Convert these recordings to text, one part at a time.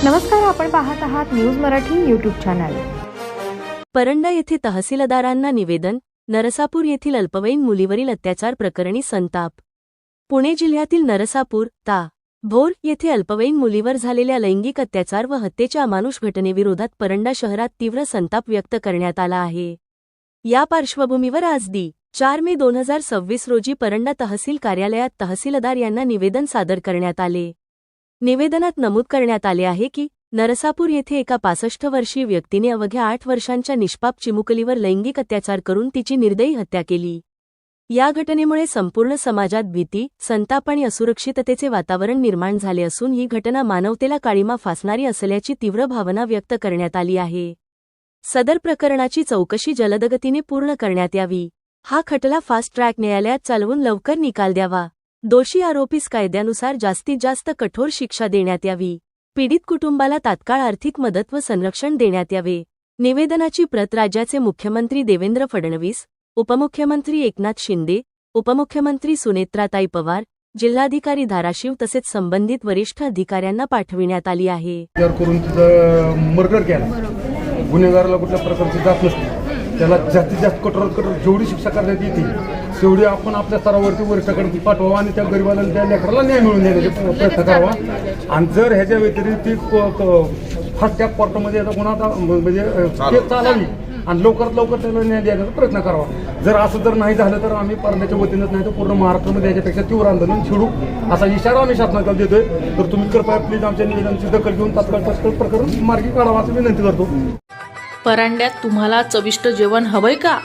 नमस्कार, आपण पाहत आहात news Marathi YouTube channel. Paranda येथे तहसीलदारांना निवेदन, नरसापूर येथील अल्पवयीन मुलीवरील अत्याचार प्रकरणी संताप। पुणे जिल्ह्यातील नरसापूर ता भोर येथे अल्पवयीन मुलीवर झालेल्या लैंगिक अत्याचार व हत्येच्या अमानुष घटनेविरोधात परंडा शहरात तीव्र संताप व्यक्त करण्यात आला आहे। या पार्श्वभूमीवर आज दि. 4 मे 2026 रोजी परंडा तहसील कार्यालयात तहसीलदार यांना निवेदन सादर करण्यात आले। निवेदनात नमूद करण्यात आले आहे की नरसापूर येथे एका 65 वर्षीय व्यक्तीने अवघ्या 8 वर्षांच्या निष्पाप चिमुकलीवर लैंगिक अत्याचार करून तिची निर्दयी हत्या केली। या घटनेमुळे संपूर्ण समाजात भीती, संताप आणि असुरक्षिततेचे वातावरण निर्माण झाले असून ही घटना मानवतेला काळिमा फासणारी असल्याची तीव्र भावना व्यक्त करण्यात आली आहे। सदर प्रकरणाची चौकशी जलदगतीने पूर्ण करण्यात यावी। हा खटला फास्ट ट्रॅक न्यायालयात चालवून लवकर निकाल द्यावा। दोषी आरोपीस कायद्यानुसार जास्तीत जास्त कठोर शिक्षा देण्यात यावी। पीडित कुटुंबाला तात्काळ आर्थिक मदत व संरक्षण देण्यात यावे। निवेदनाची प्रत राज्याचे मुख्यमंत्री देवेंद्र फडणवीस, उपमुख्यमंत्री एकनाथ शिंदे, उपमुख्यमंत्री सुनेत्राताई पवार, जिल्हाधिकारी धाराशिव तसेच संबंधित वरिष्ठ अधिकाऱ्यांना पाठविण्यात आली आहे। करून तिथं मर्डर केला, गुन्हेगाराला कुठल्या प्रकारची जात नसते, त्याला जास्तीत जास्त कठोर जेवढी शिक्षा करण्यात येते तेवढी आपण आपल्या स्तरावरती वरिष्ठाकडे पाठवावा आणि त्या गरिबाला त्या लेकराला न्याय मिळवून देण्याचा प्रयत्न करावा। आणि जर ह्याच्या व्यतिरिक्त फास्ट ट्रॅक कोर्टामध्ये गुन्हा म्हणजे केस चालावी आणि लवकरात लवकर त्याला न्याय देण्याचा प्रयत्न करावा। जर असं जर नाही झालं तर आम्ही परंड्याच्या वतीनंच नाही तर पूर्ण महाराष्ट्रामध्ये याच्यापेक्षा तीव्र आंदोलन छेडू असा इशारा आम्ही शासनाला देतोय। तर तुम्ही कृपया प्लीज आमच्या निवेदनाची दखल घेऊन तात्काळ प्रकरण मार्गी काढावा असं विनंती करतो। परांड्यात तुम्हाला चविष्ट जेवण हवंय का?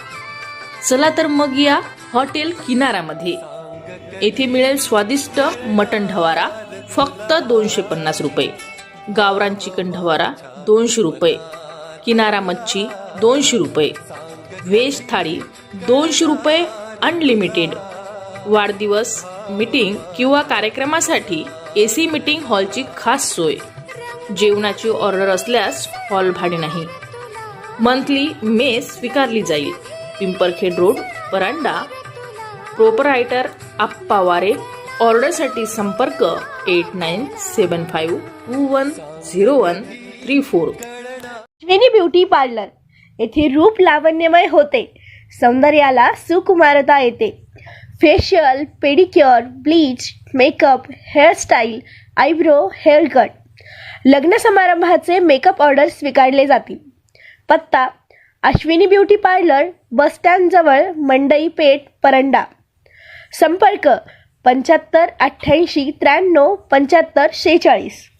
चला तर मग या हॉटेल किनारामध्ये। येथे मिळेल स्वादिष्ट मटण ढवारा फक्त 250 रुपये, गावरान चिकन ढवारा 200 रुपये, किनारा मच्छी 200 रुपये, व्हेज थाळी 200 रुपये अनलिमिटेड। वाढदिवस, मीटिंग किंवा कार्यक्रमासाठी AC मीटिंग हॉलची खास सोय। जेवणाची ऑर्डर असल्यास हॉल भाडे नाही। मंथली मेस स्वीकारली जाईल। पिंपरखेड रोड, परांडा। प्रोपरायटर आप्पा वारे। ऑर्डरसाठी संपर्क 8975210134। अश्विनी ब्युटी पार्लर येथे रूप लावण्यमय होते, सौंदर्याला सुकुमारता येते। Facial, pedicure, bleach, makeup, hairstyle, eyebrow, hair cut, लग्न समारंभाचे मेकअप ऑर्डर स्वीकारले जातील। पत्ता Ashwini beauty parlour, bus stand जवळ, मंडई पेठ, परंडा। संपर्क 75 88 93 75 46।